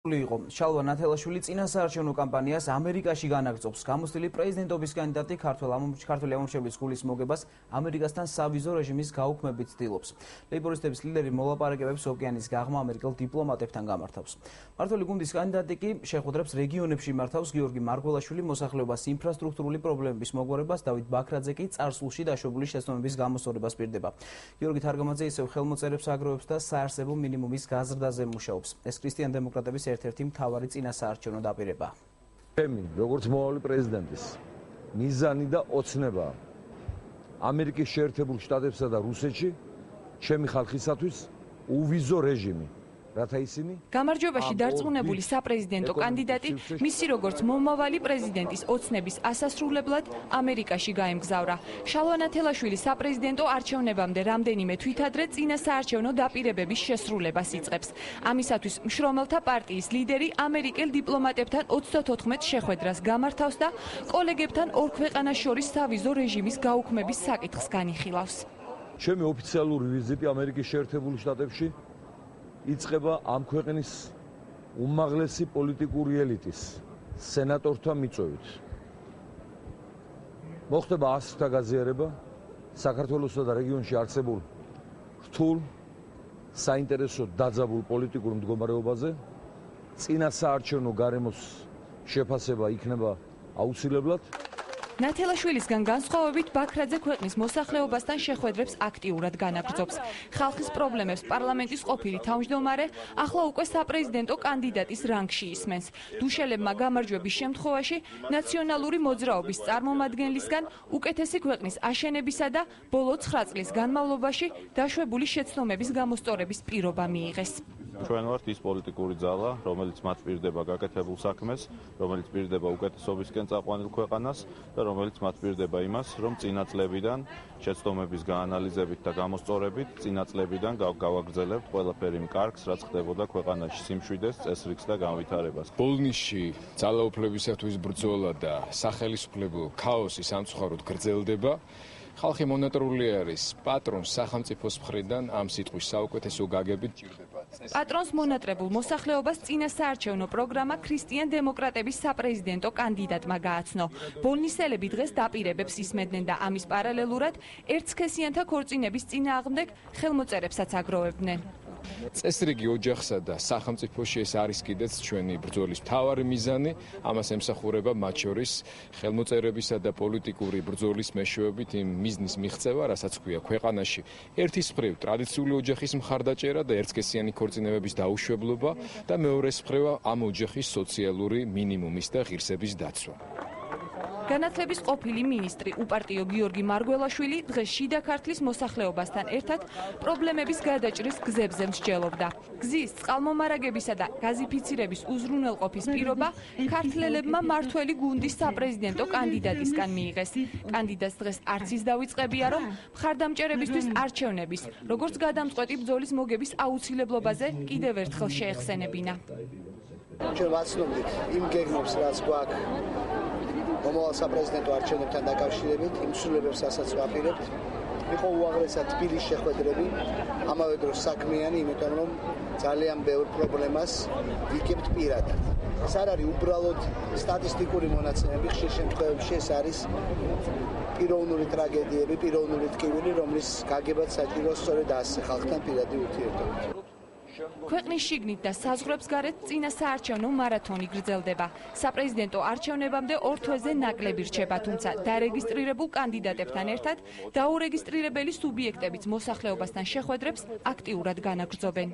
იყო შალვა ნათელაშვილი წინასაარჩევნო კამპანიას ამერიკაში განაგრძობს. გამოცდილი პრეზიდენტობის კანდიდატი ქართველი ამომრჩევლის გულის მოგებას ამერიკასთან სავიზო რეჟიმის გაუქმებით ცდილობს. ლეიბორისტების ლიდერი მოლაპარაკებებს ოკეანის გაღმა ამერიკელ დიპლომატებთან გამართავს. მმართველი გუნდის კანდიდატი კი შეხვედრებს რეგიონებში მართავს. გიორგი მარგველაშვილი მოსახლეობას ინფრასტრუქტურული პრობლემების მოგვარებას, დავით ბაქრაძე კი წარსულში დაშვებული შეცდომების გამოსწორებას პირდება. გიორგი თარგამაძე ისევ ხელმოწერებს აგროვებს და საარსებო მინიმუმის გაზრდაზე მუშაობს. ეს ქრისტიან დემოკრატების ერთ-ერთი მთავარი წინასაარჩევნო დაპირება. ჩემი, როგორც მომავალი პრეზიდენტის, მიზანი და ოცნება ამერიკის შეერთებულ შტატებსა და რუსეთში ჩემი ხალხისათვის უვიზო რეჟიმი. გამარჯვებაში დარწმუნებული საპრეზიდენტო კანდიდატი მისი როგორც მომავალი პრეზიდენტის ოცნების ასასრულებლად ამერიკაში გაემგზავრა. შალვა ნათელაშვილის საპრეზიდენტო არჩევნებამდე რამდენიმე თვითადრე წინასაარჩევნო დაპირებების შესრულებას იწყებს. ამისათვის მშრომელთა პარტიის ლიდერი ამერიკელ დიპლომატებთან 34 შეხვედრას გამართავს და კოლეგებთან ორ ქვეყანას შორის სავიზო რეჟიმის გაუქმების საკითხს განიხილავს. ჩემი ოფიციალური ვიზიტი ამერიკის შეერთებულ შტატებში იწყება ამ ქვეყნის უმაღლესი პოლიტიკური ელიტის სენატორთა მიწვევით. მოხდება ასრთა გაზიარება საქართველოსა და რეგიონში არსებულ რთულ საინტერესო დაძაბულ პოლიტიკურ მდგომარეობაზე. წინასაარჩევნო გარემოს შეფასება იქნება აუცილებლად. ნათელაშვილისგან განსხვავებით ბაქრაძე ქვეყნის მოსახლეობასთან შეხვედრებს აქტიურად განაგრძობს. ხალხის პრობლემებს პარლამენტის ყოფილი თავმჯდომარე ახლა უკვე საპრეზიდენტო კანდიდატის რანგში ისმენს. დუშელებმა გამარჯვების შემთხვევაში ნაციონალური მოძრაობის წარმომადგენლისგან უკეთესი ქვეყნის აშენებისა და ბოლო 9 წლის განმავლობაში დაშვებული შეცდომების გამოსწორების პირობა მიიღეს. ჩვენ ვართ ის პოლიტიკური ძალა, რომელიც მათ პირდება გაკეთებულ საქმეს, რომელიც პირდება უკეთესობისკენ წაყვანილ ქვეყანას და რომელიც მათ პირდება იმას, რომ წინა წლებიდან შეცდომების გაანალიზებით და გამოსწორებით წინა წლებიდან გავაგრძელებთ ყველაფერი იმ კარგს, რაც ხდებოდა ქვეყანაში სიმშვიდეს, წესრიგს და განვითარებას. პოლონეთში ძალაუფლებისათვის ბრძოლა და სახელისუფლებო ქაოსი სამწუხაროდ გრძელდება. ხალხი მონატრული არის პატრონს სახელმწიფოს მხრიდან ამ სიტყვის საუკეთესო გაგებით ჭირდება. პატრონს მონატრებულ მოსახლეობას წინასაარჩევნო პროგრამა ქრისტიან დემოკრატების საპრეზიდენტო კანდიდატმა გააცნო. ბოლნისელები დღეს დაპირებებს ისმენდნენ და ამის პარალელურად ერთსქესიანთა ქორწინების წინააღმდეგ ხელმოწერებსაც აგროვებდნენ. წესრიგი ოჯახსა და სახელმწიფოში ეს არის კიდეც ჩვენი ბრძოლის მთავარი მიზანი. ამას ემსახურება მათ შორის ხელმოწერებისა და პოლიტიკური ბრძოლის მეშვეობით იმ მიზნის მიღწევა, რასაც ქვია ქვეყანაში ერთის მხრივ ტრადიციული ოჯახის მხარდაჭერა და ერთსქესიანი ქორწინებების დაუშვებლობა და მეორეს მხრივ ამ ოჯახის სოციალური მინიმუმის და ღირსების დაცვა. განათლების ყოფილი მინისტრი უპარტიო გიორგი მარგველაშვილი დღეს შიდა ქართლის მოსახლეობასთან ერთად პრობლემების გადაჭრის გზებზე მსჯელობდა. გზის, წყალმომარაგებისა და გაზიფიცირების უზრუნველყოფის პირობა ქართველებმა მმართველი გუნდის საპრეზიდენტო კანდიდატისგან მიიღეს. კანდიდატს დღეს არც ის დავიწყებია, რომ მხარდამჭერებისთვის არჩევნების, როგორც გადამწყვეტი ბრძოლის მოგების აუცილებლობაზე კიდევ ერთხელ შეეხსენებინა. ჩვენ ვაცნობთ იმ გეგმებს, რაც გვაქვს მომავალ საპრეზიდენტო არჩევნებთან დაკავშირებით, იმ ცვლილებებს, რასაც ვაპირებთ. იყო უაღრესად თბილი შეხვედრები, ამავე დროს საქმიანი, იმიტომ რომ ძალიან ბევრ პრობლემას ვიგებთ პირადად. ეს არ არის უბრალოდ სტატისტიკური მონაცემები, ხშირ შემთხვევებში ეს არის პიროვნული ტრაგედიები, პიროვნული ტკივილი, რომლის გაგებაც საჭიროა სწორედ ასე ხალხთან პირადი ურთიერთობით. ქვეყნის შიგნით და საზღვრებს გარეთ წინასაარჩევნო მარათონი გრძელდება. საპრეზიდენტო არჩევნებამდე 2 თვეზე ნაკლები რჩება, თუმცა დარეგისტრირებულ კანდიდატებთან ერთად დაურეგისტრირებელი სუბიექტებიც მოსახლეობასთან შეხვედრებს აქტიურად განაგრძობენ.